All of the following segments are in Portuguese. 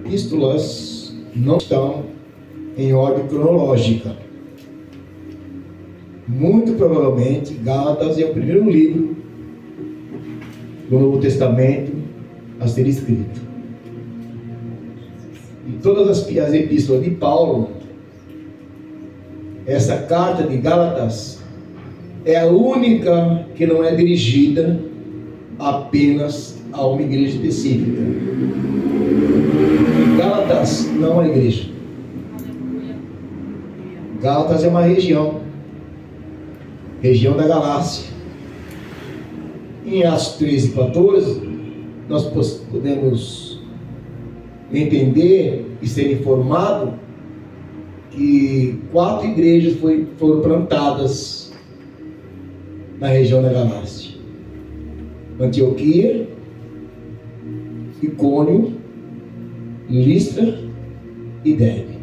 epístolas não estão em ordem cronológica. Muito provavelmente, Gálatas é o primeiro livro do Novo Testamento a ser escrito. E todas as epístolas de Paulo, essa carta de Gálatas é a única que não é dirigida apenas a uma igreja específica. Gálatas não é uma igreja. Gálatas é uma região da Galácia. Em Atos 13 e 14, nós podemos entender e ser informado que 4 igrejas foram plantadas na região da Galácia: Antioquia, Icônio, Listra e Derbe.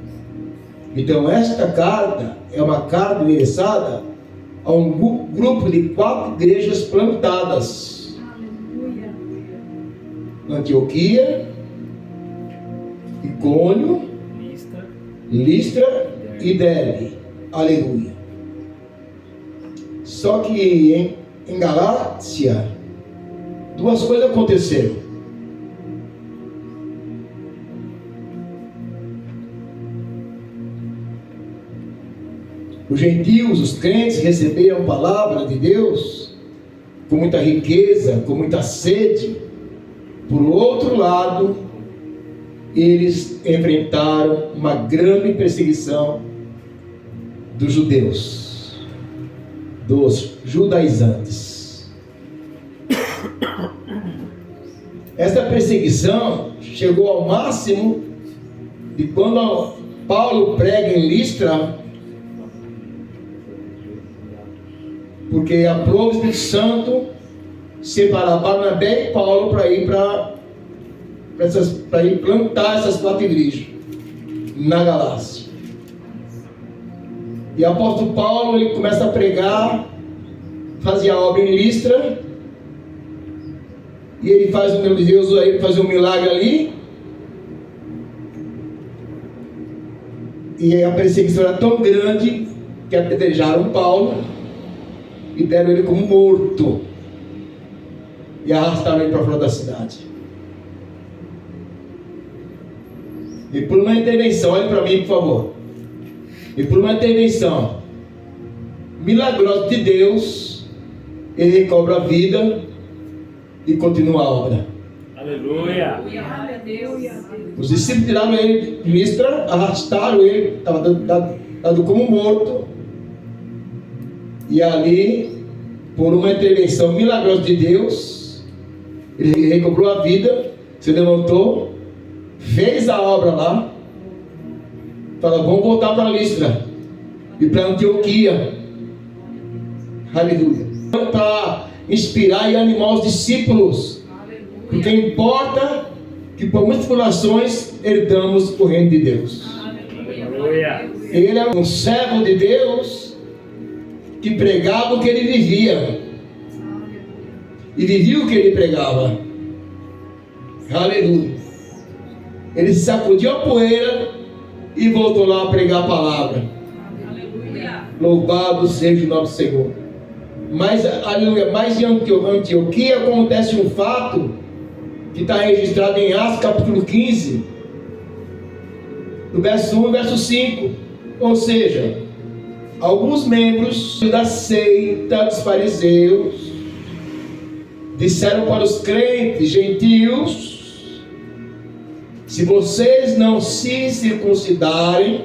Então esta carta é uma carta endereçada a um grupo de 4 igrejas plantadas: Antioquia, Icônio, Listra e Derbe. Aleluia. Só que em Galácia, 2 coisas aconteceram. Os gentios, os crentes, receberam a palavra de Deus com muita riqueza, com muita sede. Por outro lado, eles enfrentaram uma grande perseguição dos judeus, dos judaizantes. Essa perseguição chegou ao máximo de quando Paulo prega em Listra, porque aprove o Espírito Santo separar Barnabé e Paulo para ir plantar essas 4 igrejas na Galácia. E o apóstolo Paulo, ele começa a pregar, fazia a obra em Listra, e ele faz Deus aí fazer um milagre ali, e a perseguição era tão grande que apedrejaram Paulo e deram ele como morto e arrastaram ele para fora da cidade. E por uma intervenção, olhe para mim por favor, e por uma intervenção milagrosa de Deus, ele recobra a vida e continua a obra. Aleluia. Os discípulos tiraram ele de Listra, arrastaram ele, estava dado como morto, e ali, por uma intervenção milagrosa de Deus, ele recobrou a vida, se levantou, fez a obra lá, falou: vamos voltar para Listra e para Antioquia. Aleluia. Para inspirar e animar os discípulos, porque importa que por muitas tribulações herdamos o reino de Deus. Aleluia. Ele é um servo de Deus que pregava o que ele vivia e vivia o que ele pregava. Aleluia. Ele sacudiu a poeira e voltou lá a pregar a palavra. Aleluia. Louvado seja o nome do Senhor. Mas, aleluia, mas em Antioquia acontece um fato que está registrado em Atos capítulo 15, do verso 1 e verso 5. Ou seja, alguns membros da seita dos fariseus disseram para os crentes gentios: se vocês não se circuncidarem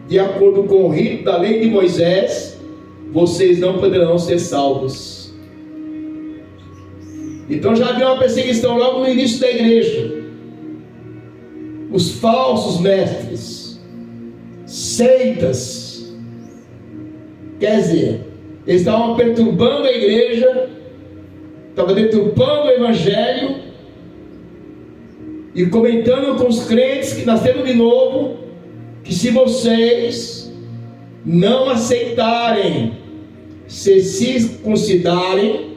de acordo com o rito da lei de Moisés, vocês não poderão ser salvos. Então já havia uma perseguição logo no início da igreja. Os falsos mestres, seitas, quer dizer, eles estavam perturbando a igreja, estavam deturpando o evangelho e comentando com os crentes que nasceram de novo, que se vocês não aceitarem, se circuncidarem,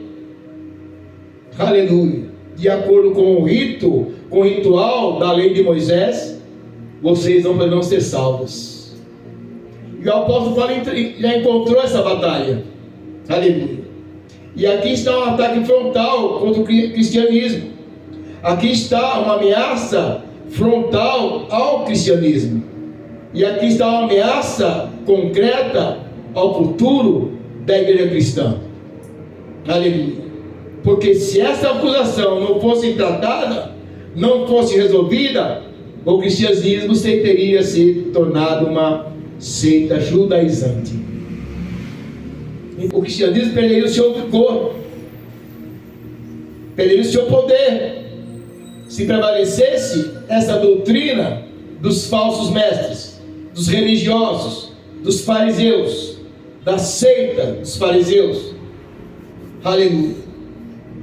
aleluia, de acordo com o rito, com o ritual da lei de Moisés, vocês não poderão ser salvos. E o apóstolo Paulo já encontrou essa batalha. Aleluia. E aqui está um ataque frontal contra o cristianismo. Aqui está uma ameaça frontal ao cristianismo. E aqui está uma ameaça concreta ao futuro da igreja cristã. Aleluia. Porque se essa acusação não fosse tratada, não fosse resolvida, o cristianismo teria se tornado uma seita judaizante. O cristianismo perderia o seu vigor, perderia o seu poder, se prevalecesse essa doutrina dos falsos mestres, dos religiosos, dos fariseus, da seita dos fariseus. Aleluia.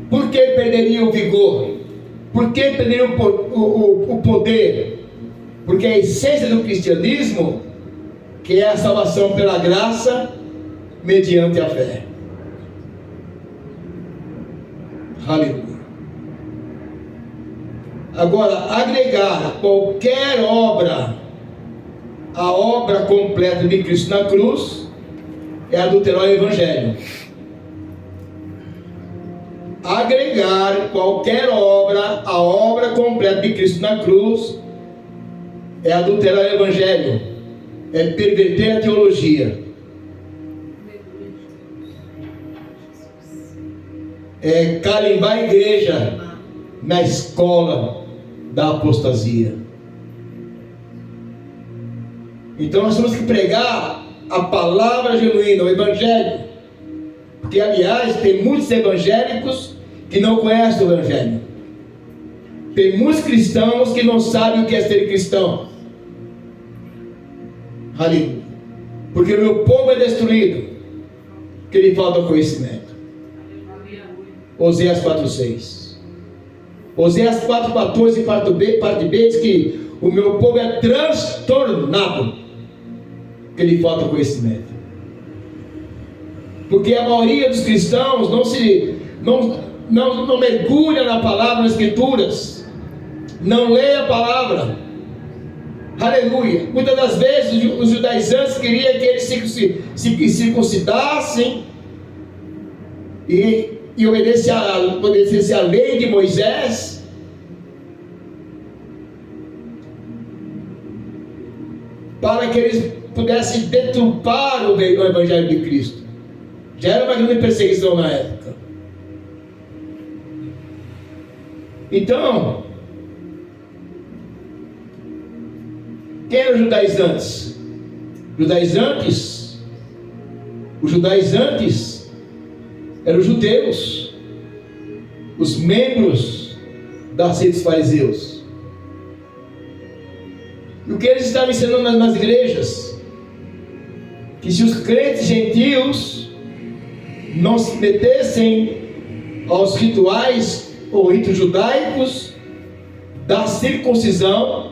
Por que perderia o vigor? Por que perderia o poder? Porque a essência do cristianismo, que é a salvação pela graça, mediante a fé. Aleluia. Agora, agregar qualquer obra à obra completa de Cristo na cruz é adulterar o Evangelho. Agregar qualquer obra à obra completa de Cristo na cruz é adulterar o Evangelho, é perverter a teologia, é carimbar a igreja na escola da apostasia. Então nós temos que pregar a palavra genuína, o Evangelho. Porque, aliás, tem muitos evangélicos que não conhecem o Evangelho. Tem muitos cristãos que não sabem o que é ser cristão. Aleluia. Porque o meu povo é destruído, porque lhe falta conhecimento. Oséias 4:6. Oséias 4:14, parte B, diz que o meu povo é transtornado, porque lhe falta conhecimento. Porque a maioria dos cristãos não mergulha na palavra, nas escrituras, não lê a palavra. Aleluia. Muitas das vezes os judaizantes queriam que eles se circuncidassem e obedecessem a lei de Moisés, para que eles pudessem deturpar o Evangelho de Cristo. Já era uma grande perseguição na época. Então, quem eram os judaizantes? Os judaizantes eram os judeus, os membros da seita dos fariseus. E o que eles estavam ensinando nas igrejas? Que se os crentes gentios não se metessem aos rituais ou ritos judaicos da circuncisão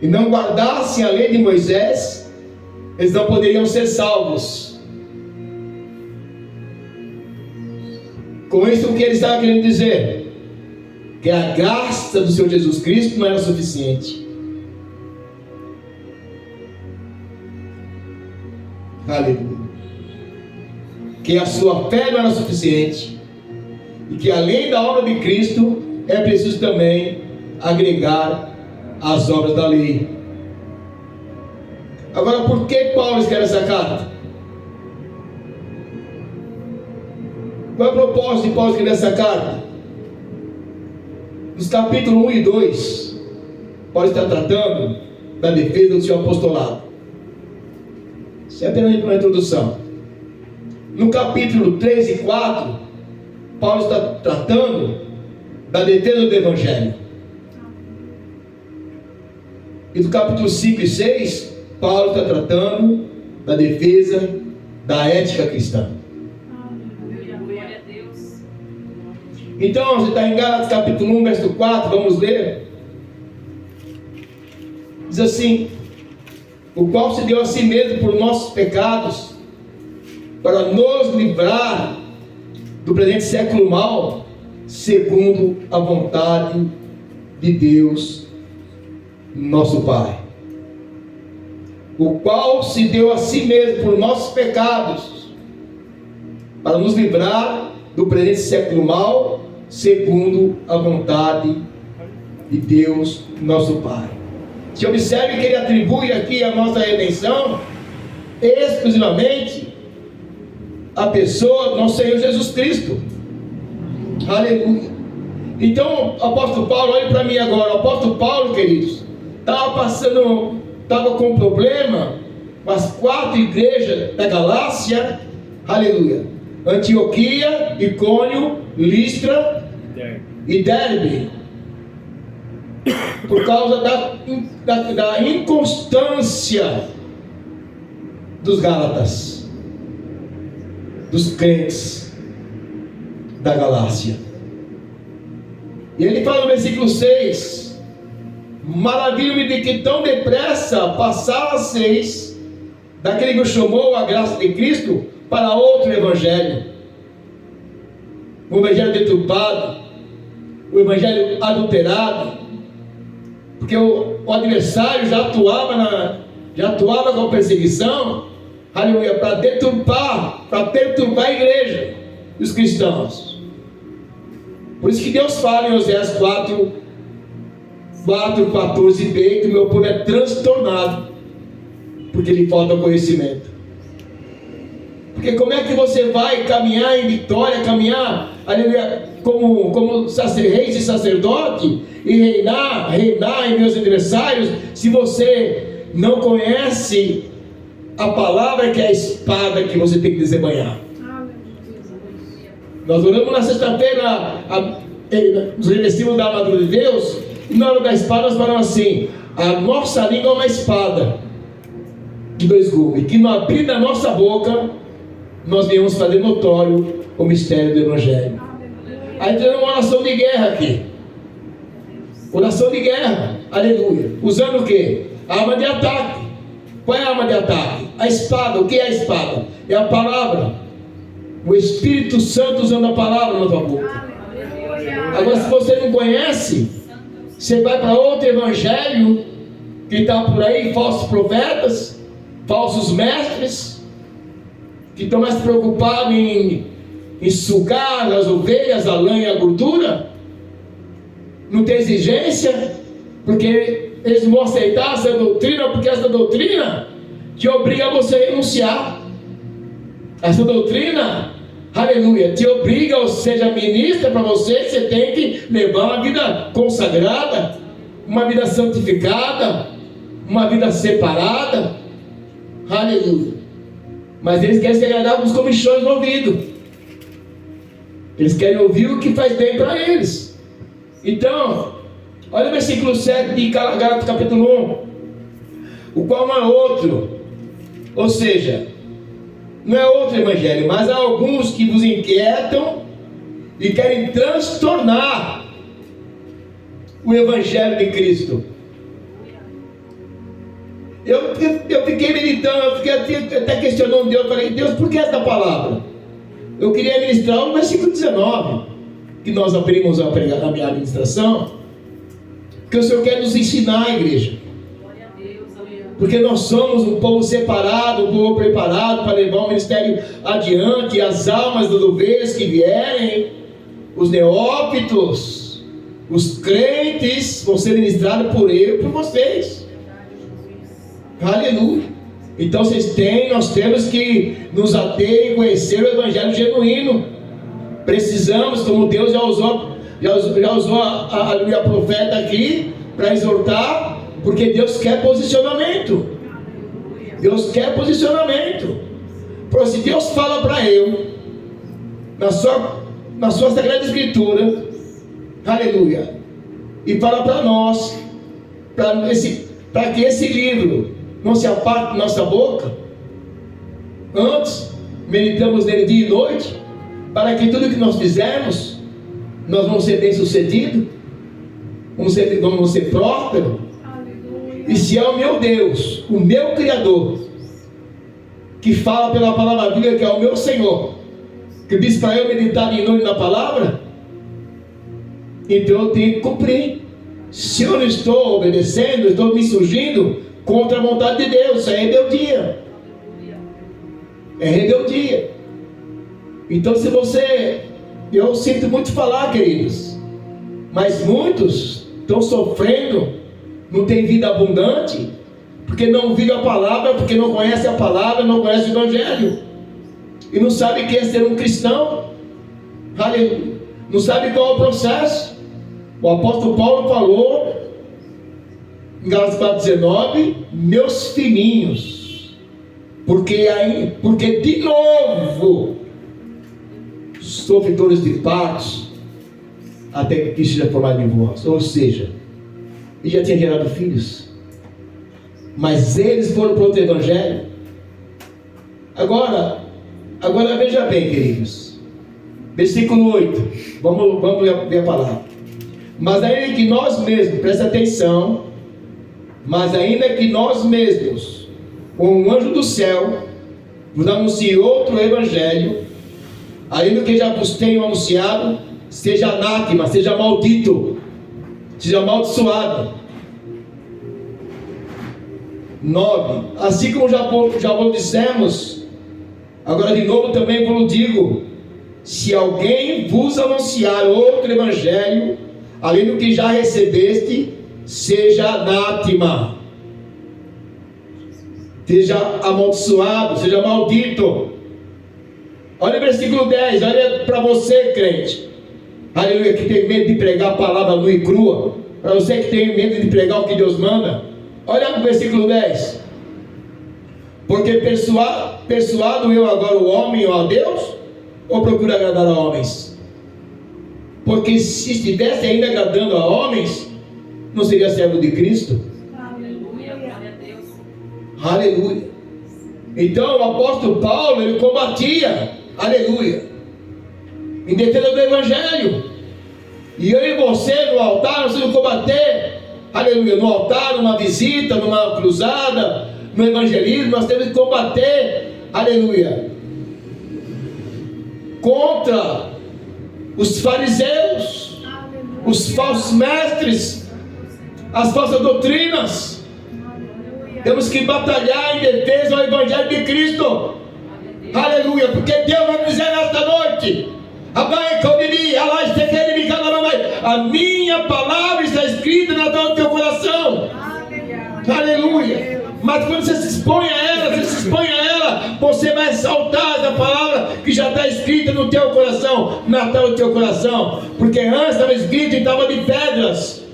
e não guardassem a lei de Moisés, eles não poderiam ser salvos. Com isso, o que ele estava querendo dizer? Que a graça do Senhor Jesus Cristo não era suficiente. Aleluia. Que a sua fé não era suficiente, e que além da obra de Cristo é preciso também agregar as obras da lei. Agora, por que Paulo escreve essa carta? Qual é o propósito de Paulo escrever essa carta? Nos capítulos 1 e 2, Paulo está tratando da defesa do seu apostolado. Isso é apenas uma introdução. No capítulo 3 e 4, Paulo está tratando da defesa do Evangelho. E do capítulo 5 e 6, Paulo está tratando da defesa da ética cristã. Glória a Deus. Então, você está em Gálatas capítulo 1, verso 4, vamos ler. Diz assim: o qual se deu a si mesmo por nossos pecados, para nos livrar do presente século mau, segundo a vontade de Deus, nosso Pai, o qual se deu a si mesmo por nossos pecados, para nos livrar do presente século mal, segundo a vontade de Deus, nosso Pai. Se observe que ele atribui aqui a nossa redenção exclusivamente à pessoa do nosso Senhor Jesus Cristo. Aleluia. Então, apóstolo Paulo, olhe para mim agora. O apóstolo Paulo, queridos, estava com um problema com as 4 igrejas da Galácia. Aleluia. Antioquia, Icônio, Listra e Derbe, por causa da inconstância dos Gálatas, dos crentes da Galácia. E ele fala no versículo 6: maravilho-me de que tão depressa passaram vocês daquele que o chamou a graça de Cristo para outro evangelho, o evangelho deturpado, o evangelho adulterado, porque o adversário já atuava com perseguição, aleluia, para deturpar, para perturbar a igreja e os cristãos. Por isso que Deus fala em Oséias 4:14b, que o meu povo é transtornado, porque lhe falta conhecimento. Porque como é que você vai caminhar em vitória, caminhar, aleluia, como reis e sacerdote, e reinar em meus adversários, se você não conhece a palavra, que é a espada que você tem que desembanhar? Nós oramos na sexta-feira, nos revestimos da armadura de Deus, e na hora da espada nós falamos assim: a nossa língua é uma espada de 2 gumes, que no abrir da nossa boca nós viemos fazer notório o mistério do Evangelho. Aí tem uma oração de guerra aqui. Oração de guerra, aleluia. Usando o que? A arma de ataque. Qual é a arma de ataque? A espada. O que é a espada? É a palavra. O Espírito Santo usando a palavra na tua boca. Agora, se você não conhece, você vai para outro evangelho que está por aí, falsos profetas, falsos mestres, que estão mais preocupados em sugar as ovelhas, a lã e a gordura. Não tem exigência, porque eles vão aceitar essa doutrina, porque essa doutrina te obriga a você a renunciar. Essa doutrina, aleluia, te obriga, ou seja, ministra para você, você tem que levar uma vida consagrada, uma vida santificada, uma vida separada, aleluia. Mas eles querem se agradar com os comichões no ouvido. Eles querem ouvir o que faz bem para eles. Então, olha o versículo 7 de Gálatas capítulo 1, o qual não é outro, ou seja, não é outro evangelho, mas há alguns que vos inquietam e querem transtornar o evangelho de Cristo. Eu fiquei meditando, eu fiquei até questionando Deus. Falei: Deus, por que essa palavra? Eu queria ministrar o versículo 19, que nós abrimos a minha administração, que o Senhor quer nos ensinar, igreja. Porque nós somos um povo separado, um povo preparado para levar o ministério adiante. As almas das ovelhas que vierem, os neófitos, os crentes, vão ser ministrados por eu e por vocês. Aleluia. Então nós temos que nos ater e conhecer o evangelho genuíno. Precisamos, como Deus já usou a profeta aqui para exortar, porque Deus quer posicionamento. Deus quer posicionamento. Porque se Deus fala para eu, na sua Sagrada Escritura, aleluia, e fala para nós, para que esse livro não se aparte da nossa boca, antes meditamos nele dia e noite, para que tudo que nós fizermos, nós vamos ser bem sucedidos, vamos ser prósperos. E se é o meu Deus, o meu Criador, que fala pela palavra bíblica, que é o meu Senhor, que diz para eu meditar de noite na palavra, Então eu tenho que cumprir. Se eu não estou obedecendo, eu estou me surgindo contra a vontade de Deus. Isso é rebeldia. É rebeldia. Então se você... Eu sinto muito falar, queridos, mas muitos estão sofrendo, não tem vida abundante, porque não vivem a palavra, porque não conhecem a palavra, não conhecem o Evangelho, e não sabem o que é ser um cristão. Aleluia. Não sabe qual é o processo. O apóstolo Paulo falou em Gálatas 4:19: meus filhinhos, porque de novo sofredores de partos, até que Cristo seja formado em vós. Ou seja, ele já tinha gerado filhos, mas eles foram para outro evangelho. Agora veja bem, queridos, versículo 8, vamos ver a palavra. Mas ainda que nós mesmos, presta atenção, mas ainda que nós mesmos, ou um anjo do céu, vos anuncie outro evangelho, ainda que já vos tenham anunciado, seja anátema, seja maldito, seja amaldiçoado. 9. Assim como já vos dissemos, agora de novo também vos digo: se alguém vos anunciar outro evangelho, além do que já recebeste, seja anátema, seja amaldiçoado, seja maldito. Olha o versículo 10, olha para você, crente, aleluia, que tem medo de pregar a palavra nua e crua, para você que tem medo de pregar o que Deus manda, olha o versículo 10: porque persuado eu agora o homem ou a Deus, ou procuro agradar a homens? Porque se estivesse ainda agradando a homens, não seria servo de Cristo. Aleluia, glória a Deus. Aleluia. Então o apóstolo Paulo, ele combatia, aleluia, em defesa do evangelho. E eu e você no altar, nós temos que combater, aleluia, no altar, numa visita, numa cruzada, no evangelismo, nós temos que combater, aleluia, contra os fariseus, os falsos mestres, as falsas doutrinas. Temos que batalhar em defesa ao evangelho de Cristo. Aleluia, porque Deus vai dizer nesta noite: a minha palavra está escrita no teu coração. Aleluia. Mas quando você se expõe a ela, você vai saltar essa palavra que já está escrita no teu coração, na tábua do teu coração. Porque antes estava escrito em tábua de pedras,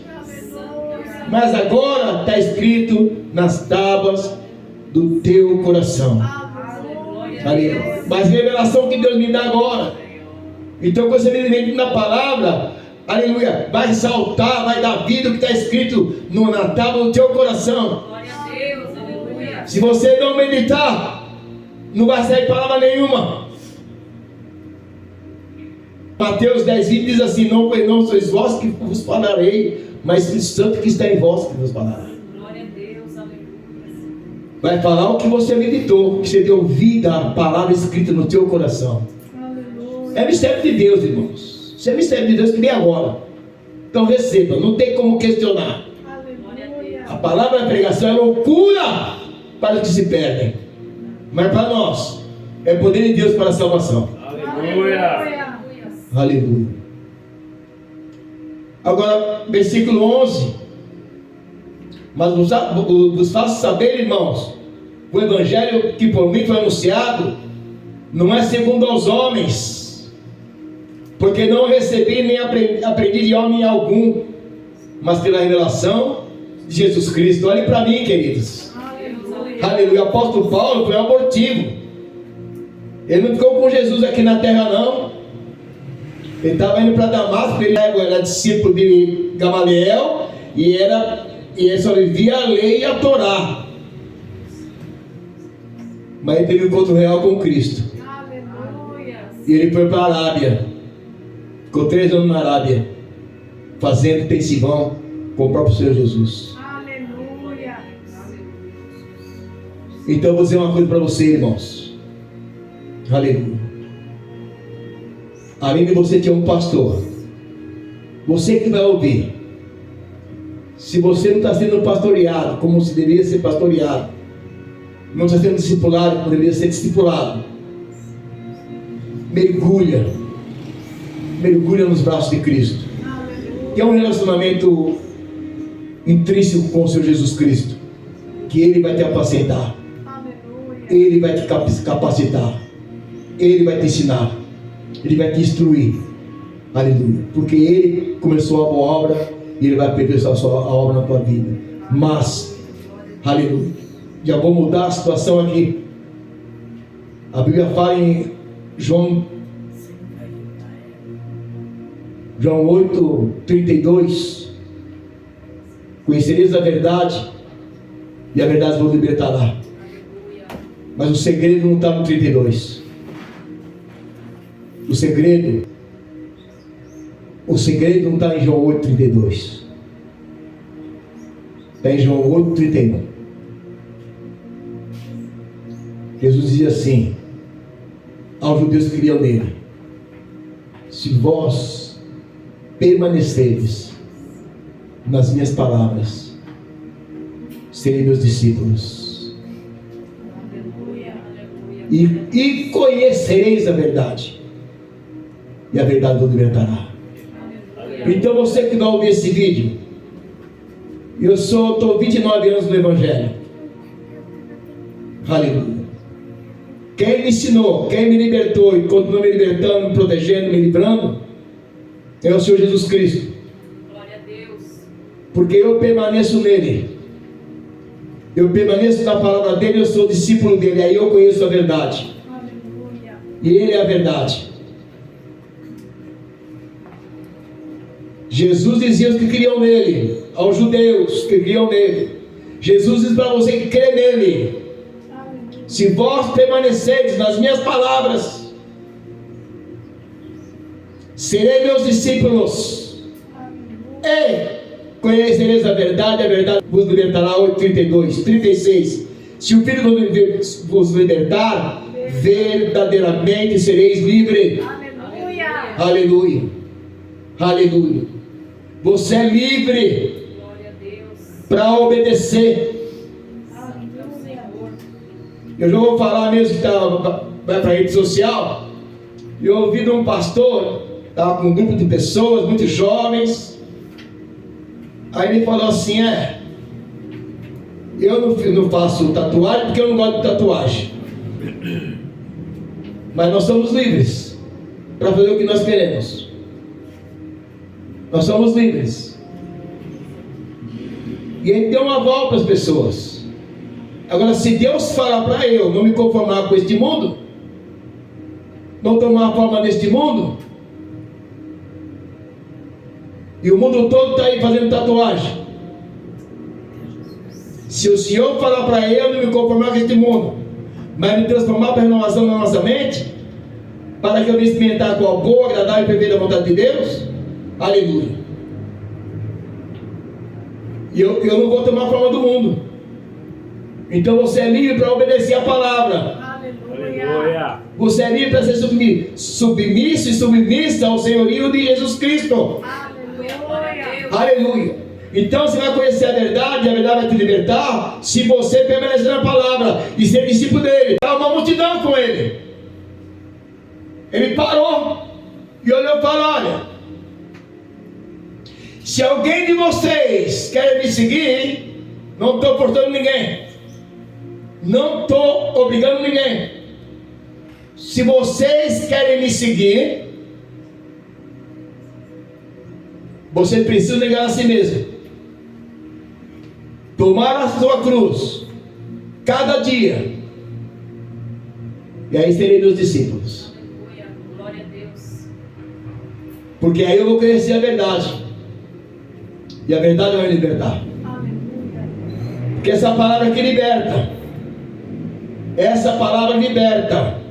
mas agora está escrito nas tábuas do teu coração. Aleluia. Mas revelação que Deus me dá agora. Então quando você me vem na palavra, aleluia, vai saltar, vai dar vida o que está escrito na tábua do teu coração. Glória a Deus, aleluia. Se você não meditar, não vai sair palavra nenhuma. Mateus 10:20 diz assim: não sois vós que vos falarei, mas o Santo que está em vós que vos falará. Glória a Deus, aleluia. Vai falar o que você meditou, que você deu vida à palavra escrita no teu coração. É mistério de Deus, irmãos. Isso é mistério de Deus que vem agora. Então receba, não tem como questionar. Glória a Deus. A palavra da pregação é loucura para os que se perdem, mas para nós é poder de Deus para a salvação. Aleluia. Aleluia. Agora, versículo 11: mas vos faço saber, irmãos, o evangelho que por mim foi anunciado não é segundo aos homens, porque não recebi nem aprendi de homem algum, mas pela revelação de Jesus Cristo. Olhe para mim, queridos. Aleluia. O apóstolo Paulo foi abortivo. Ele não ficou com Jesus aqui na terra, não. Ele estava indo para Damasco. Ele era discípulo de Gamaliel e ele só vivia a lei e a Torá. Mas ele teve um encontro real com Cristo. Aleluia. E ele foi para a Arábia. Ficou 3 anos na Arábia, fazendo intensivão com o próprio Senhor Jesus. Aleluia. Então eu vou dizer uma coisa para você, irmãos. Aleluia. Além de você ter um pastor, Você que vai ouvir, se você não está sendo pastoreado como se deveria ser pastoreado, não está sendo discipulado como deveria ser discipulado, mergulha nos braços de Cristo, que é um relacionamento intrínseco com o Senhor Jesus Cristo, que Ele vai te apacentar, Ele vai te capacitar, Ele vai te ensinar, Ele vai te instruir, aleluia, porque Ele começou a boa obra e Ele vai aperfeiçoar a obra na tua vida. Mas, aleluia, já vou mudar a situação aqui. A Bíblia fala em João 8:32, conhecereis a verdade e a verdade vos libertará. Mas o segredo não está no 32. O segredo não está em João 8:32. Está em João 8:31. Jesus dizia assim aos judeus que criam nele: se vós permanecerdes nas minhas palavras, serei meus discípulos. E conhecereis a verdade, e a verdade vos libertará. Então você que vai ouvir esse vídeo, eu estou 29 anos no Evangelho, aleluia. Quem me ensinou, quem me libertou e continua me libertando, me protegendo, me livrando, é o Senhor Jesus Cristo. Glória a Deus. Porque eu permaneço nele, eu permaneço na palavra dele, eu sou discípulo dele, aí eu conheço a verdade. Aleluia. E ele é a verdade. Jesus dizia aos que criam nele, aos judeus que criam nele, Jesus diz para você que crê nele: se vós permanecerdes nas minhas palavras, serei meus discípulos, e conhecereis a verdade vos libertará. 8:32, 36. Se o Filho vos libertar, verdadeiramente sereis livres. Aleluia. Aleluia, aleluia. Você é livre Glória a Deus. para obedecer. Aleluia. Eu já vou falar mesmo que vai para a rede social. Eu ouvi de um pastor, estava com um grupo de pessoas, muitos jovens. Aí ele falou assim: eu não faço tatuagem porque eu não gosto de tatuagem, mas nós somos livres para fazer o que nós queremos. Nós somos livres. E ele deu uma volta para as pessoas. Agora, se Deus falar para eu não me conformar com este mundo, não tomar a forma deste mundo, e o mundo todo está aí fazendo tatuagem, se o Senhor falar para eu não me conformar com este mundo, mas me transformar para a renovação da nossa mente, para que eu me experimentar com a boa, agradável e perfeita vontade de Deus, aleluia. E eu não vou tomar a forma do mundo. Então você é livre para obedecer a palavra. Aleluia. Você é livre para ser submisso e submissa ao senhorio de Jesus Cristo. Aleluia. Aleluia. Então você vai conhecer a verdade vai te libertar se você permanecer na palavra e ser discípulo dele. Há uma multidão com ele. Ele parou e olhou e falou: olha, se alguém de vocês quer me seguir, não estou forçando ninguém, não estou obrigando ninguém. Se vocês querem me seguir, vocês precisam negar a si mesmo, tomar a sua cruz cada dia, e aí serei meus discípulos. Aleluia. Glória a Deus. Porque aí eu vou conhecer a verdade, e a verdade vai me libertar. Aleluia. Porque essa palavra que liberta, essa palavra liberta,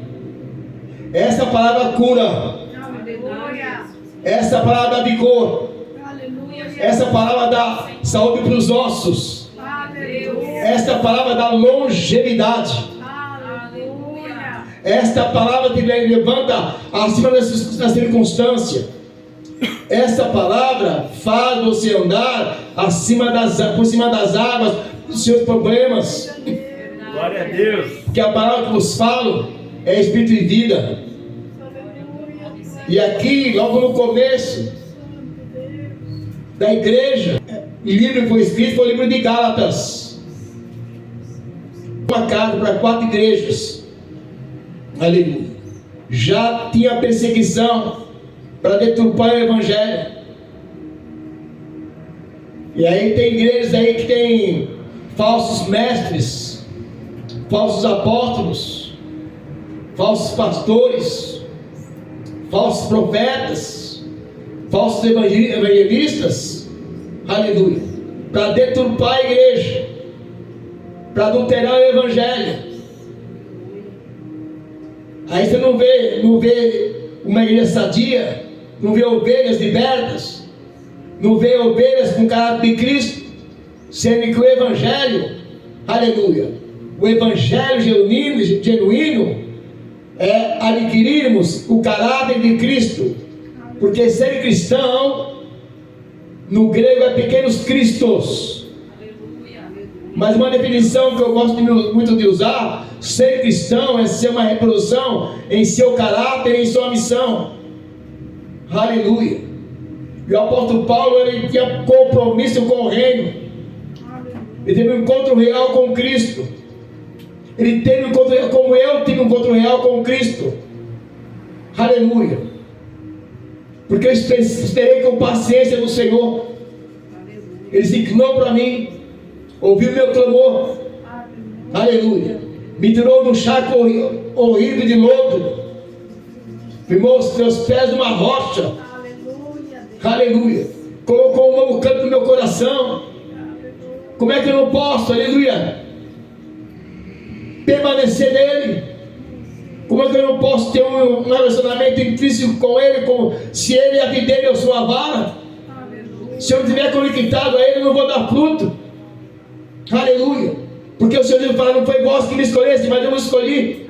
essa palavra cura, Aleluia. essa palavra dá vigor, Aleluia. essa palavra dá saúde para os ossos, Aleluia. esta palavra dá longevidade, Aleluia. esta palavra te levanta acima da circunstância, Essa palavra faz você andar por cima das águas dos seus problemas. Glória a Deus. Porque a palavra que vos falo é espírito e vida. E aqui, logo no começo da igreja, o livro que foi escrito foi o livro de Gálatas. Uma carta para 4 igrejas. Aleluia. Já tinha perseguição para deturpar o evangelho. E aí tem igrejas aí que tem falsos mestres, falsos apóstolos, falsos pastores, falsos profetas, falsos evangelistas, aleluia, para deturpar a igreja, para adulterar o evangelho. Aí você não vê uma igreja sadia, não vê ovelhas libertas, não vê ovelhas com caráter de Cristo, sendo que o evangelho, aleluia, o evangelho genuíno é adquirirmos o caráter de Cristo, porque ser cristão no grego é pequenos cristos. Mas uma definição que eu gosto muito de usar: ser cristão é ser uma reprodução em seu caráter, em sua missão. Aleluia. E o apóstolo Paulo, ele tinha compromisso com o reino. Ele teve um encontro real com Cristo. Ele teve um encontro real, como eu tive um encontro real com Cristo. Aleluia. Porque eu esperei com paciência no Senhor. Ele se inclinou para mim, ouviu meu clamor. Aleluia. Me tirou do charco horrível de lodo, firmou os meus pés numa rocha. Aleluia. Colocou um novo canto no meu coração. Como é que eu não posso, aleluia, permanecer nele? Como é que eu não posso ter um relacionamento intrínseco com ele, se ele é a videira e eu sou a vara? Se eu não estiver conectado a ele, eu não vou dar fruto. Aleluia. Porque o Senhor Jesus fala: não foi vós que me escolheste, mas eu vos escolhi.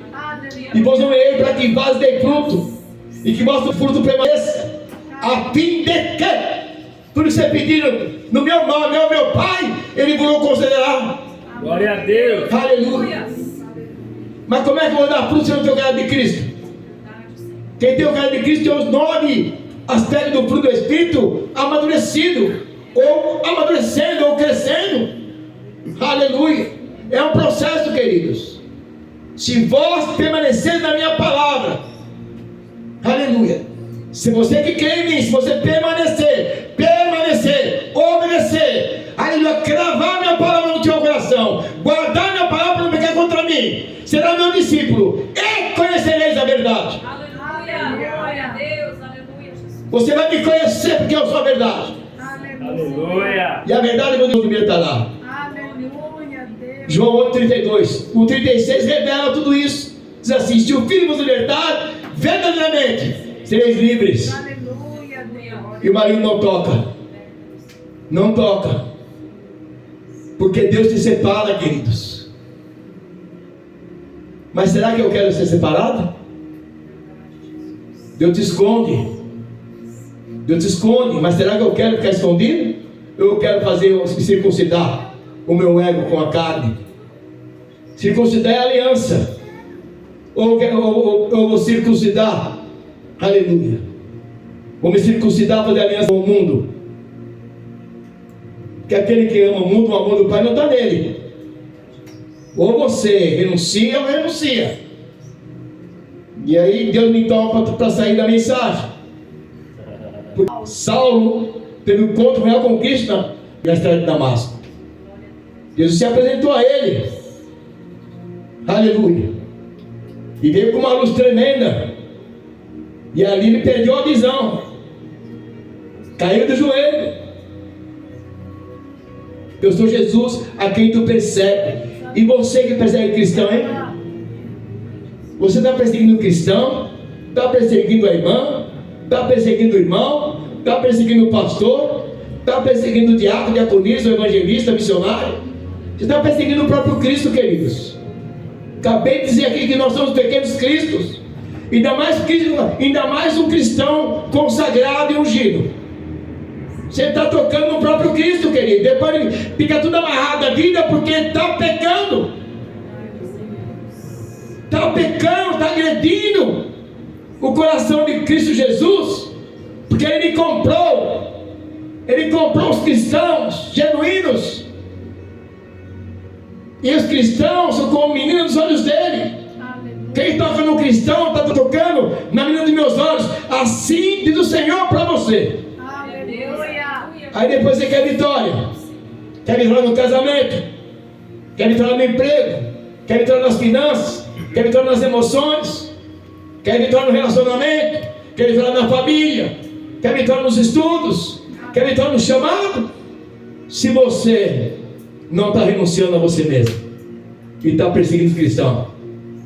E vos nomeei para que vós deem fruto, e que vosso fruto permaneça, a fim de que tudo que você pedir no meu nome, ao meu Pai, Ele vos concederá. Glória a Deus. Aleluia. Mas como é que eu vou dar fruto se eu não tenho o caráter de Cristo? Quem tem o caráter de Cristo tem os 9 aspectos do fruto do Espírito amadurecido, ou amadurecendo, ou crescendo. Aleluia. É um processo, queridos. Se vós permaneceres na minha palavra, aleluia, se você que crê em mim, se você permanecer, obedecer, aleluia, cravar minha palavra no teu coração, guardar minha palavra para não pecar contra mim, será meu discípulo e conhecereis a verdade. Aleluia. Glória a Deus. Aleluia, Jesus. Você vai me conhecer porque eu sou a verdade. Aleluia. E a verdade, meu Deus, está lá. Aleluia, Deus. João 8,32. O 36 revela tudo isso. Diz assim: se o Filho vos libertar, verdadeiramente sereis livres. Aleluia, Deus. E o marido não toca. Não toca. Porque Deus te separa, queridos. Mas será que eu quero ser separado? Deus te esconde. Deus te esconde. Mas será que eu quero ficar escondido? Eu quero circuncidar o meu ego com a carne. Circuncidar é aliança. Ou vou circuncidar, aleluia, vou me circuncidar, fazer aliança com o mundo. Porque aquele que ama o mundo, o amor do Pai não está nele. Ou você renuncia ou renuncia. E aí Deus me toma para sair da mensagem. Porque Saulo teve um encontro real com Cristo na estrada de Damasco. Jesus se apresentou a ele, aleluia, e veio com uma luz tremenda. E ali ele perdeu a visão, caiu do joelho. Eu sou Jesus a quem tu persegue. E você que persegue cristão, hein? Você está perseguindo o cristão? Está perseguindo a irmã? Está perseguindo o irmão? Está perseguindo o pastor? Está perseguindo o diácono, diaconisa, o evangelista, o missionário? Você está perseguindo o próprio Cristo, queridos. Acabei de dizer aqui que nós somos pequenos cristos. Ainda mais um cristão consagrado e ungido. Você está tocando no próprio Cristo, querido. Depois fica tudo amarrado da vida porque está pecando. Está pecando, está agredindo o coração de Cristo Jesus. Porque Ele comprou os cristãos genuínos. E os cristãos são como menina dos olhos dele. Quem toca no cristão está tocando na menina dos meus olhos. Assim diz o Senhor para você. Aí depois você quer vitória. Quer vitória no casamento, quer vitória no emprego, quer vitória nas finanças, quer vitória nas emoções, quer vitória no relacionamento, quer vitória na família, quer vitória nos estudos, quer vitória no chamado. Se você não está renunciando a você mesmo e está perseguindo o cristão,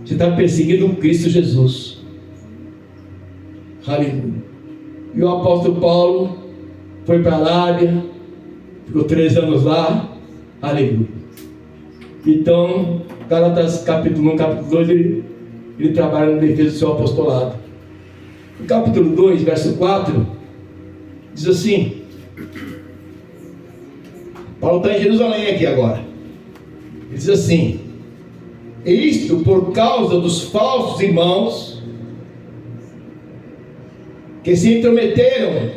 você está perseguindo o Cristo Jesus. Aleluia. E o apóstolo Paulo foi para a Arábia, ficou 3 anos lá. Aleluia. Então, Gálatas capítulo 1, capítulo 2, ele trabalha na defesa do seu apostolado. No capítulo 2, verso 4, diz assim: Paulo está em Jerusalém aqui agora. Ele diz assim: isto por causa dos falsos irmãos que se intrometeram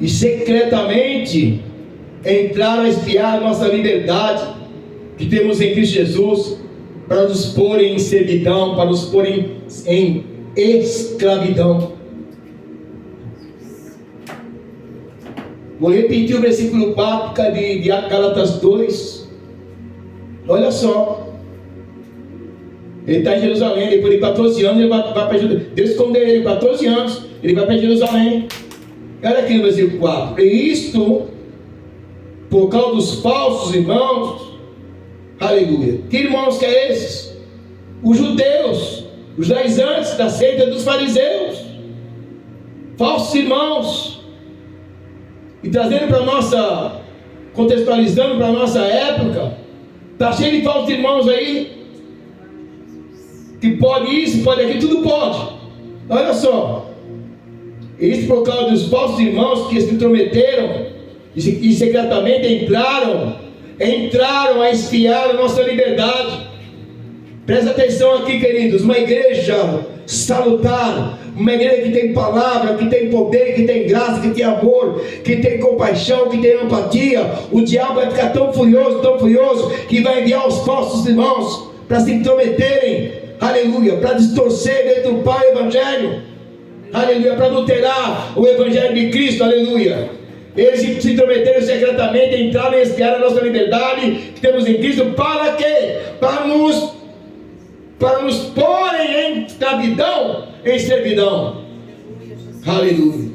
e secretamente entraram a espiar a nossa liberdade que temos em Cristo Jesus, para nos porem em servidão, para nos porem em escravidão. Vou repetir o versículo 4 de Gálatas 2. Olha só. Ele está em Jerusalém, depois de 14 anos, ele vai para Jerusalém. Deus escondeu ele 14 anos, ele vai para Jerusalém. Olha aqui no versículo 4. E isto, por causa dos falsos irmãos, aleluia. Que irmãos que é esses? Os judeus, os judaizantes da seita dos fariseus. Falsos irmãos. E trazendo para a nossa, contextualizando para a nossa época, está cheio de falsos irmãos aí, que pode isso, pode aquilo, tudo pode. Olha só. Isso por causa dos falsos irmãos que se intrometeram e secretamente entraram a espiar a nossa liberdade. Presta atenção aqui, queridos. Uma igreja salutar, uma igreja que tem palavra, que tem poder, que tem graça, que tem amor, que tem compaixão, que tem empatia. O diabo vai ficar tão furioso, que vai enviar os falsos irmãos para se intrometerem, aleluia, para distorcer dentro do Pai o Evangelho. Aleluia, para adulterar o Evangelho de Cristo, aleluia. Eles se intrometeram secretamente, entraram e espiaram a nossa liberdade que temos em Cristo. Para quê? Para nos porem em escravidão, em servidão. Aleluia.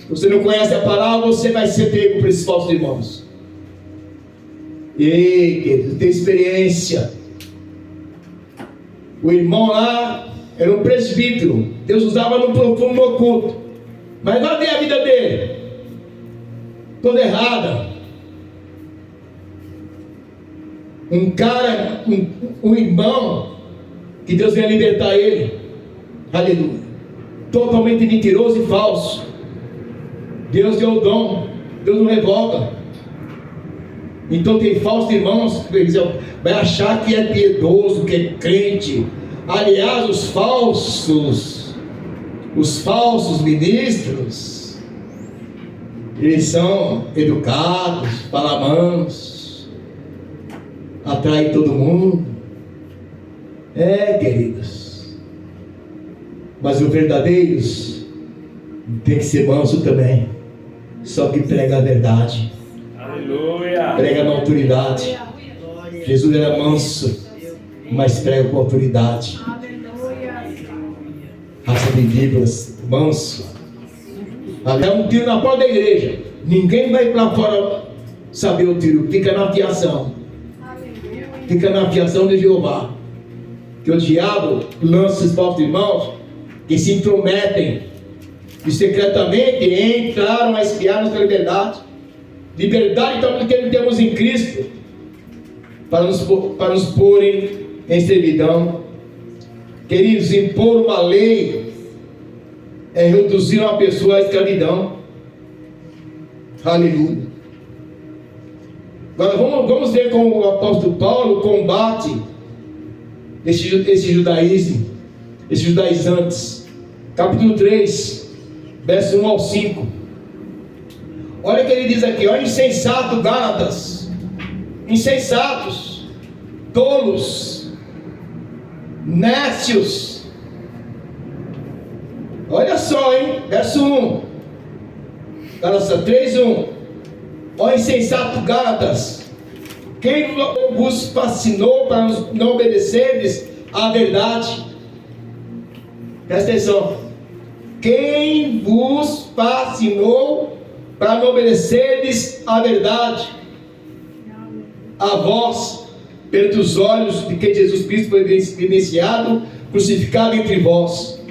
Se você não conhece a palavra, você vai ser pego por esses falsos irmãos. Ei, querido, tem experiência. O irmão lá era um presbítero. Deus usava no profundo, no oculto. Mas vai ver a vida dele toda errada. Um cara, um irmão, que Deus venha libertar ele. Aleluia. Totalmente mentiroso e falso. Deus deu o dom, Deus não revoga. Então tem falsos irmãos que vai achar que é piedoso, que é crente. Aliás, os falsos ministros, eles são educados, falamãos, atraem todo mundo. Queridos, mas os verdadeiros tem que ser manso também, só que prega a verdade. Aleluia. Prega na autoridade. Jesus era manso, mas prega com autoridade. Raça de víboras, manso. Até um tiro na porta da igreja, ninguém vai para fora saber o tiro. Fica na fiação. Fica na fiação de Jeová. Que o diabo lança esses falsos irmãos que se intrometem e secretamente entraram a espiar nossa liberdade. Liberdade então que temos em Cristo, para nos porem em servidão. Queridos, impor uma lei é reduzir uma pessoa à escravidão. Aleluia. Agora vamos ver como o apóstolo Paulo combate esse judaísmo, esses judaizantes. Capítulo 3, verso 1 ao 5. Olha o que ele diz aqui: ó, insensato Gálatas, insensatos, tolos, nécios. Olha só, hein? Verso 1, Gálatas 3, 1. Ó insensato Gálatas, quem vos fascinou para não obedecerdes à verdade? Presta atenção. Quem vos fascinou para não obedecerdes à verdade? A vós, perante os olhos de quem Jesus Cristo foi evidenciado, crucificado entre vós.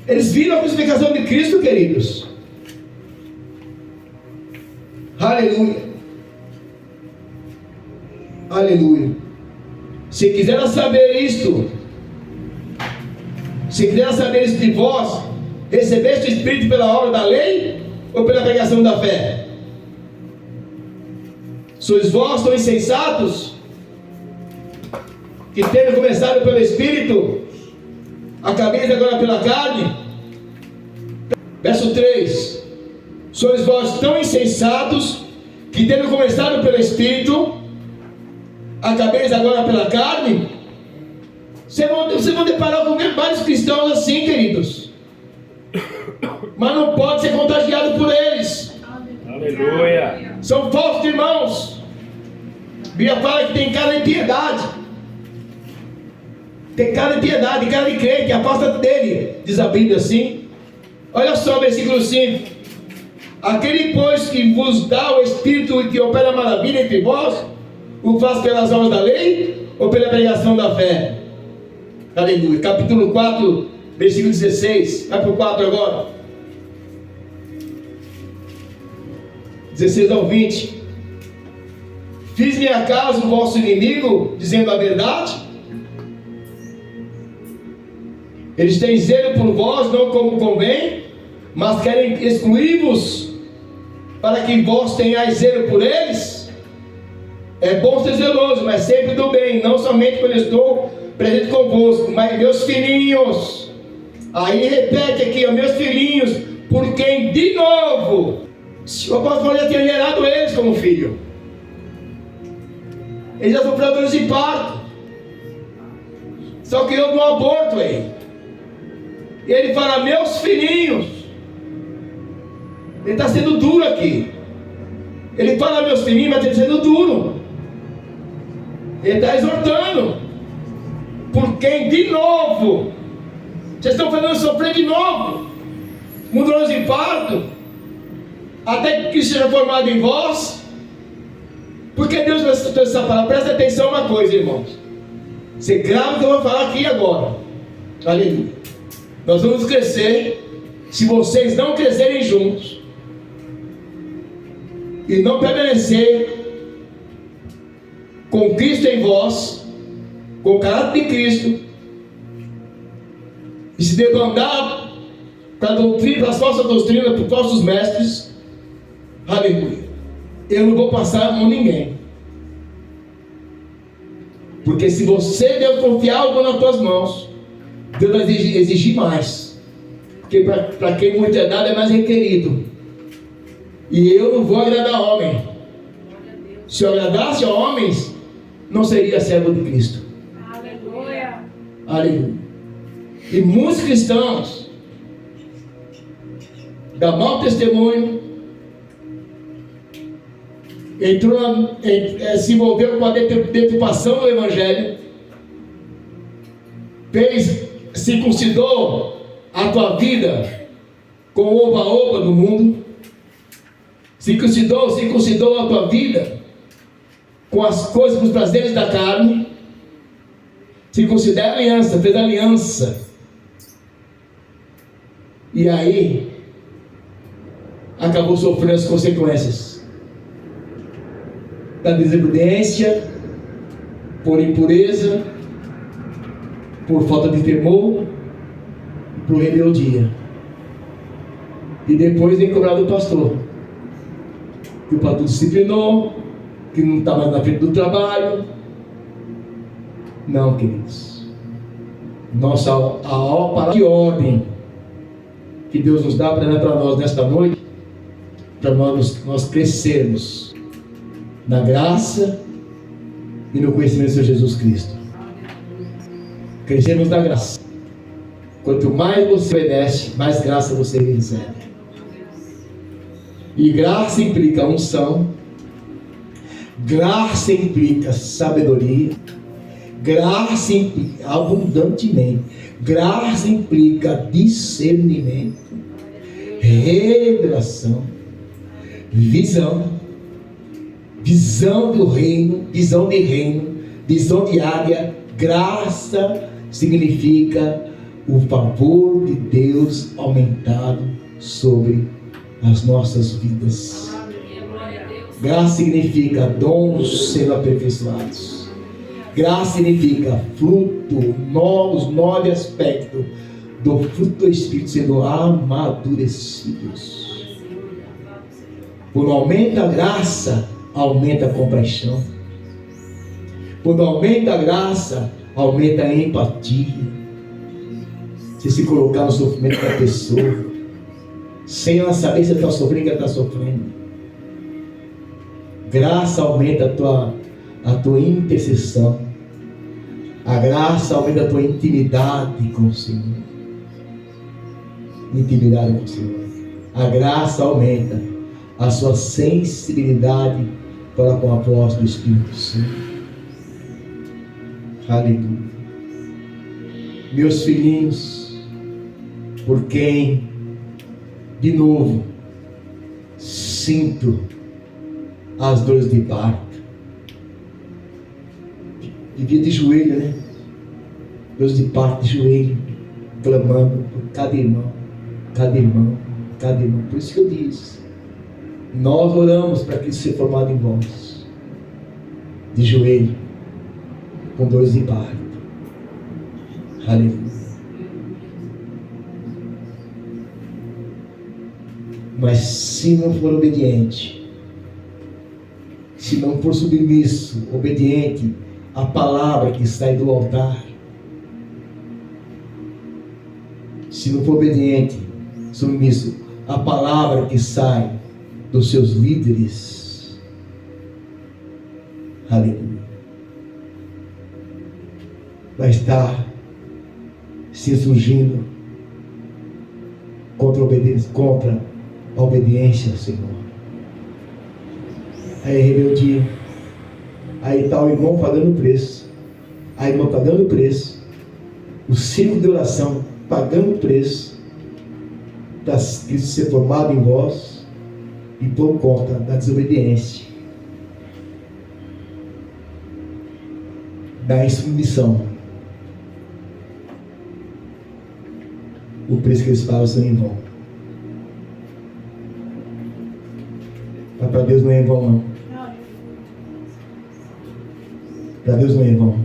Eles viram a crucificação de Cristo, queridos. Aleluia. Aleluia. Se quiser saber isto, se quiser saber isso de vós, recebeste o Espírito pela obra da lei ou pela pregação da fé? Sois vós tão insensatos, que tendo começado pelo Espírito, acabeis agora pela carne? Verso 3. Sois vós tão insensatos, que tendo começado pelo Espírito, acabeis agora pela carne? Vocês vão deparar com vários cristãos assim, queridos, mas não pode ser contagiado por eles. Aleluia. São falsos irmãos. A Bíblia fala que tem cara de piedade, tem cara de piedade, cara de crente, afasta dele, diz a Bíblia assim. Olha só, versículo 5. Aquele, pois, que vos dá o Espírito e que opera maravilha entre vós, o faz pelas obras da lei ou pela pregação da fé? Aleluia. Capítulo 4, versículo 16. Vai para o 4 agora. 16 ao 20. Fiz-me acaso o vosso inimigo, dizendo a verdade? Eles têm zelo por vós, não como convém, mas querem excluir-vos, para que vós tenhais zelo por eles. É bom ser zeloso, mas sempre do bem, não somente quando estou presente convosco, mas meus filhinhos. Aí repete aqui, ó, meus filhinhos, por quem de novo, o apóstolo já tinha gerado eles como filho. Eles já sofreram dores de parto, só que houve um aborto aí. E ele fala, meus filhinhos. Ele está sendo duro aqui. Ele fala, meus filhinhos, mas ele está sendo duro. Ele está exortando. Por quem de novo? Vocês estão fazendo sofrer de novo. Com dores de parto. Até que Cristo seja formado em vós. Porque Deus vai citar essa palavra. Presta atenção uma coisa, irmãos. Você grava o que eu vou falar aqui agora. Aleluia. Nós vamos crescer se vocês não crescerem juntos e não permanecer com Cristo em vós, com o caráter de Cristo, e se debandar para a doutrina, para as falsas doutrinas, para os falsos mestres. Aleluia. Eu não vou passar a mão ninguém, porque se você Deus confiar algo nas tuas mãos, Deus vai exigir mais, porque para quem muito é dado é mais requerido. E eu não vou agradar homem. Se eu agradasse a homens, não seria servo de Cristo. Aleluia. Aleluia. E muitos cristãos dão mau testemunho, se envolveu com a deturpação do Evangelho, circuncidou a tua vida com o oba-oba do mundo, circuncidou a tua vida com as coisas, com os prazeres da carne, circuncidou a aliança, fez aliança, e aí acabou sofrendo as consequências da desobediência, por impureza, por falta de temor e por rebeldia. E depois vem cobrar do pastor, que o pastor disciplinou, que não está mais na frente do trabalho. Não, queridos. Nossa a palavra de ordem que Deus nos dá para nós nesta noite, para nós crescermos na graça e no conhecimento do Senhor Jesus Cristo. Crescermos na graça. Quanto mais você obedece, mais graça você recebe. E graça implica unção, graça implica sabedoria, graça implica abundantemente, graça implica discernimento, revelação, visão do reino, visão de reino, visão de área. Graça significa o favor de Deus aumentado sobre as nossas vidas. Graça significa dons sendo aperfeiçoados. Graça significa fruto, os 9 aspectos do fruto do Espírito sendo amadurecidos. Quando aumenta a graça, aumenta a compaixão. Quando aumenta a graça, aumenta a empatia. Você se colocar no sofrimento da pessoa, sem ela saber se ela está sofrendo ou ela está sofrendo. Graça aumenta a tua intercessão. A graça aumenta a tua intimidade com o Senhor. Intimidade com o Senhor. A graça aumenta a sua sensibilidade para com a voz do Espírito Santo. Aleluia. Meus filhinhos, por quem de novo sinto as dores de parto. Vivia de joelho, né? Dores de parto de joelho, clamando por cada irmão, cada irmão, cada irmão. Por isso que eu disse, nós oramos para que isso seja formado em vós, de joelho, com dores de parto. Aleluia. Mas se não for obediente, se não for submisso, obediente à palavra que sai do altar, se não for obediente, submisso à palavra que sai dos seus líderes, aleluia, vai estar se insurgindo contra a obediência ao Senhor. Aí é rebeldia. Aí está o irmão pagando preço, a irmã pagando preço, o ciclo de oração pagando preço para isso ser formado em vós, e por conta da desobediência, da insubmissão, o preço que eles pagam são em vão. Mas para Deus não é em vão, não. Para Deus não é em vão.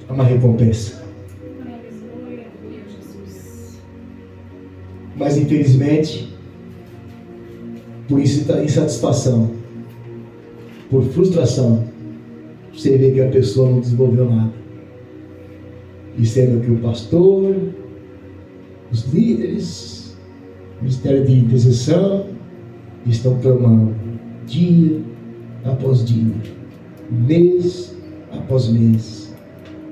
É uma recompensa. Mas infelizmente, por insatisfação, por frustração, você vê que a pessoa não desenvolveu nada. E sendo que o pastor, os líderes, o ministério de intercessão, estão clamando dia após dia, mês após mês,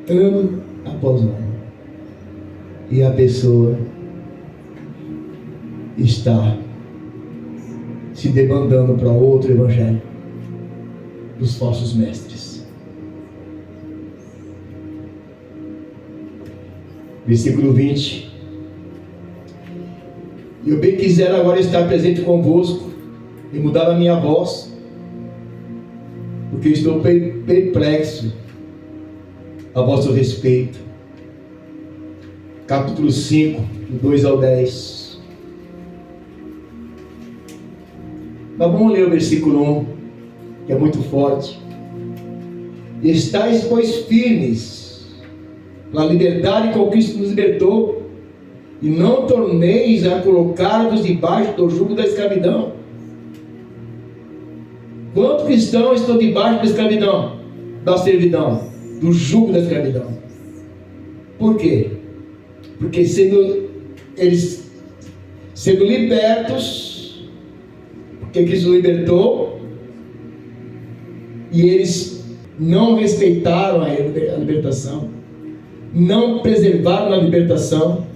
ano após ano, e a pessoa está se debandando para outro evangelho dos falsos mestres. Versículo 20: eu bem quisera agora estar presente convosco e mudar a minha voz, porque estou perplexo a vosso respeito. Capítulo 5, do 2 ao 10. Mas vamos ler o versículo 1, que é muito forte. Estais, pois, firmes, Na liberdade com Cristo nos libertou. E não torneis a colocar-vos debaixo do jugo da escravidão. Quantos cristãos estão debaixo da escravidão? Da servidão, do jugo da escravidão. Por quê? Porque eles sendo libertos, porque Cristo libertou, e eles não respeitaram a libertação, não preservaram a libertação.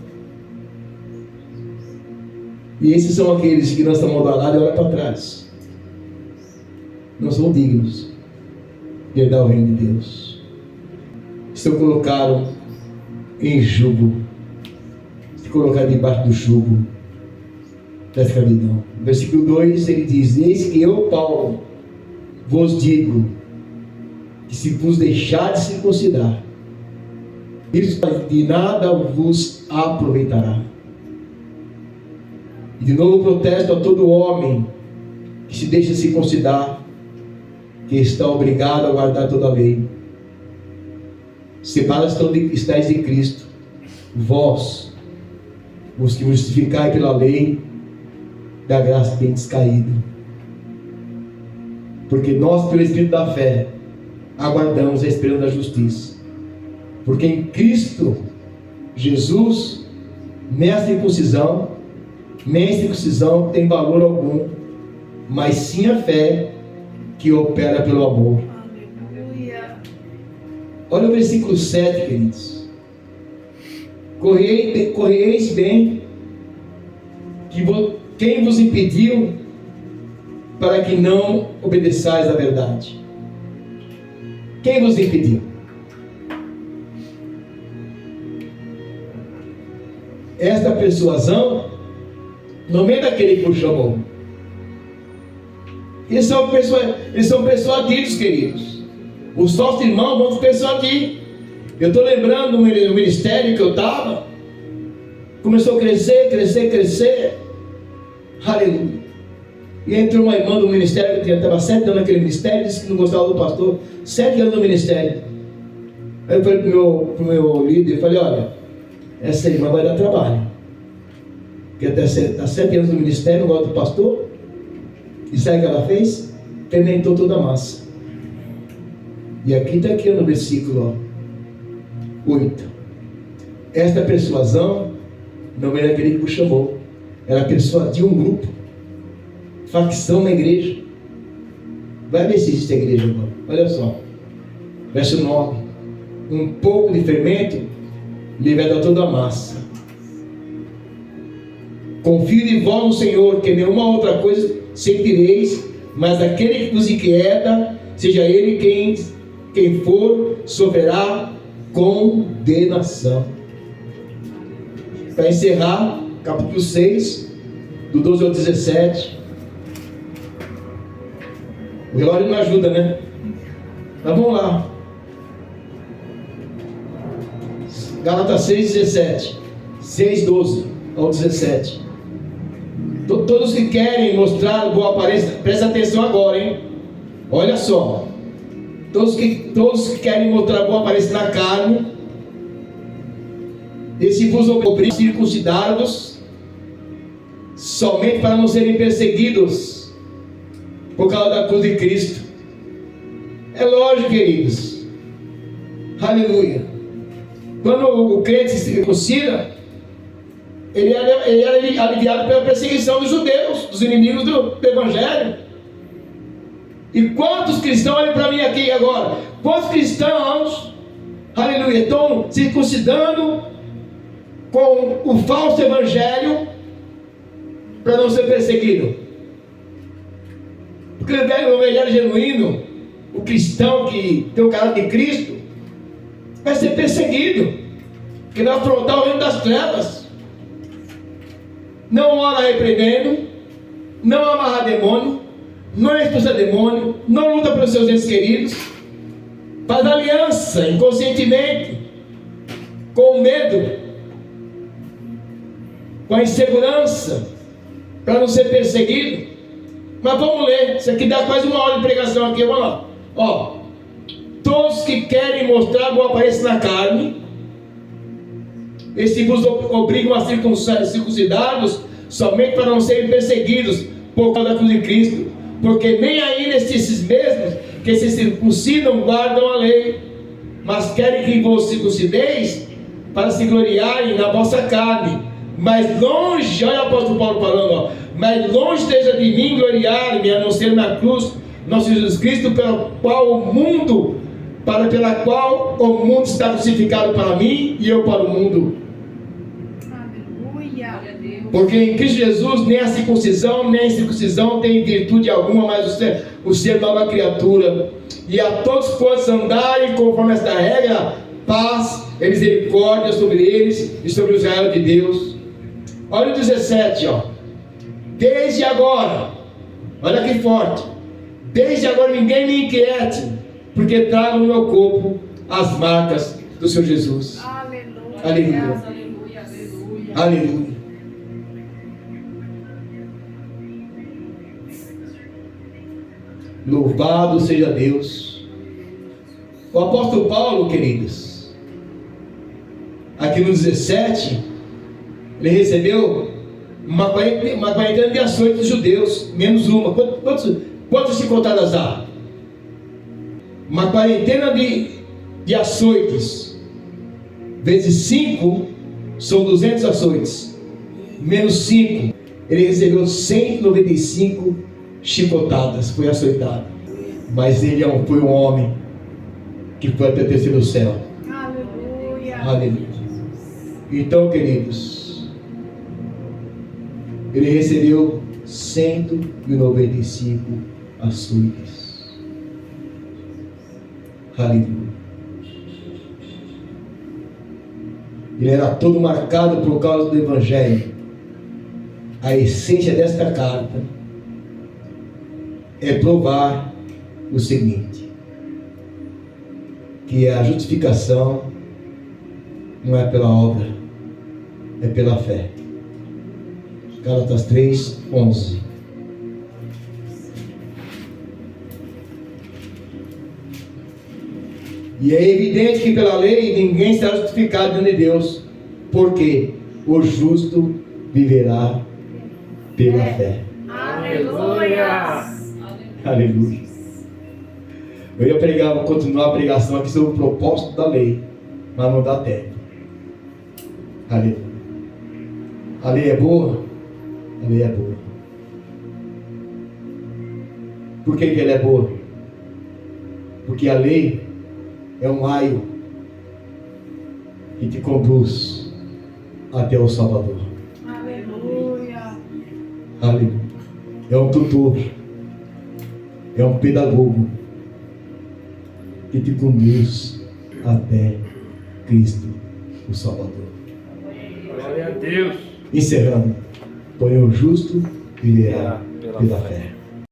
E esses são aqueles que nós estamos do lado e olham para trás. Não são dignos de herdar o reino de Deus. Estão colocados em jugo, se colocaram debaixo do jugo da escravidão. Versículo 2 ele diz: eis que eu, Paulo, vos digo que se vos deixar de circuncidar, isso de nada vos aproveitará. E de novo protesto a todo homem que se deixa circuncidar, que está obrigado a guardar toda a lei. Separados estáis de Cristo, vós, os que vos justificai pela lei, da graça tendes caído. Porque nós, pelo Espírito da fé, aguardamos a esperança da justiça. Porque em Cristo Jesus, nem a circuncisão, nem a circuncisão tem valor algum, mas sim a fé que opera pelo amor. Aleluia. Olha o versículo 7, queridos. Correis bem, quem vos impediu para que não obedeçais à verdade? Quem vos impediu? Esta persuasão não vem daquele que o chamou. Eles são persuadidos, queridos. Os nossos irmãos vão se persuadir. Eu estou lembrando do ministério que eu estava. Começou a crescer. Aleluia. E entrou uma irmã do ministério, que estava 7 anos naquele ministério, disse que não gostava do pastor. 7 anos no ministério. Aí eu falei para o meu líder, eu falei: olha, essa irmã vai dar trabalho. Porque até 7 anos no ministério, não gosta do pastor. E sabe o que ela fez? Fermentou toda a massa. E aqui está aqui no versículo 8. Esta persuasão não era aquele que o chamou. Era persuadir um grupo, facção na igreja. Vai ver se existe a igreja agora. Olha só, verso 9: um pouco de fermento liberta toda a massa. Confio em vós no Senhor, que nenhuma outra coisa sentireis, mas aquele que vos inquieta, seja ele quem for, sofrerá condenação. Para encerrar, capítulo 6, do 12 ao 17. O relógio não ajuda, né? Mas vamos lá. Gálatas 6, 17. 6, 12 ao 17. Todos que querem mostrar boa aparência, presta atenção agora, hein? Olha só. Todos que querem mostrar boa aparência na carne, esse vos obriga a circuncidar-vos, somente para não serem perseguidos por causa da cruz de Cristo. É lógico, queridos. Aleluia. Quando o crente se circuncida, ele era aliviado pela perseguição dos judeus, dos inimigos do Evangelho. E quantos cristãos, olhem para mim aqui agora, quantos cristãos, aleluia, estão circuncidando com o falso Evangelho para não ser perseguido? Porque o Evangelho genuíno, o cristão que tem o caráter de Cristo, vai ser perseguido, porque vai afrontar o reino das trevas. Não ora repreendendo, não amarra demônio, não expulsa demônio, não luta pelos seus entes queridos, faz aliança inconscientemente, com o medo, com a insegurança, para não ser perseguido. Mas vamos ler, isso aqui dá quase 1 hora de pregação aqui, vamos lá. Ó, todos que querem mostrar boa aparência na carne, Esses vos obrigam a circuncidados somente para não serem perseguidos por causa da cruz de Cristo, porque nem ainda esses mesmos que se circuncidam guardam a lei, mas querem que vos circuncideis para se gloriarem na vossa carne. Mas longe, olha o apóstolo Paulo falando, ó, mas longe esteja de mim gloriar-me, a não ser na cruz, nosso Jesus Cristo, pela qual o mundo está crucificado para mim e eu para o mundo. Aleluia. Porque em Cristo Jesus nem a circuncisão nem a incircuncisão tem virtude alguma, mas o ser nova criatura. E a todos quantos andarem conforme esta regra, paz e misericórdia sobre eles e sobre o Israel de Deus. Olha o 17, ó. Desde agora, olha que forte, desde agora ninguém me inquiete, porque trago no meu corpo as marcas do Senhor Jesus. Aleluia. Aleluia. Aleluia. Aleluia. Aleluia. Louvado seja Deus. O apóstolo Paulo, queridos, aqui no 17, ele recebeu uma quarentena de açoites dos judeus, menos uma. Quantos chicotadas há? Uma quarentena de açoites, vezes 5, são 200 açoites, menos 5, ele recebeu 195 chicotadas, foi açoitado. Mas ele foi um homem que foi até o terceiro céu. Aleluia. Aleluia. Então, queridos, ele recebeu 195 açoites. Aleluia. Ele era todo marcado por causa do Evangelho. A essência desta carta é provar o seguinte: que a justificação não é pela obra, é pela fé. Gálatas 3, 11. E é evidente que pela lei ninguém será justificado diante de Deus, porque o justo viverá pela fé. Aleluia. Aleluia. Eu ia vou continuar a pregação aqui sobre o propósito da lei, mas não dá tempo. Aleluia. A lei é boa? A lei é boa. Por que ela é boa? Porque a lei é um raio que te conduz até o Salvador. Aleluia. Aleluia. É um tutor, é um pedagogo que te conduz até Cristo, o Salvador. Glória a Deus. Encerrando, porém o justo viverá pela fé.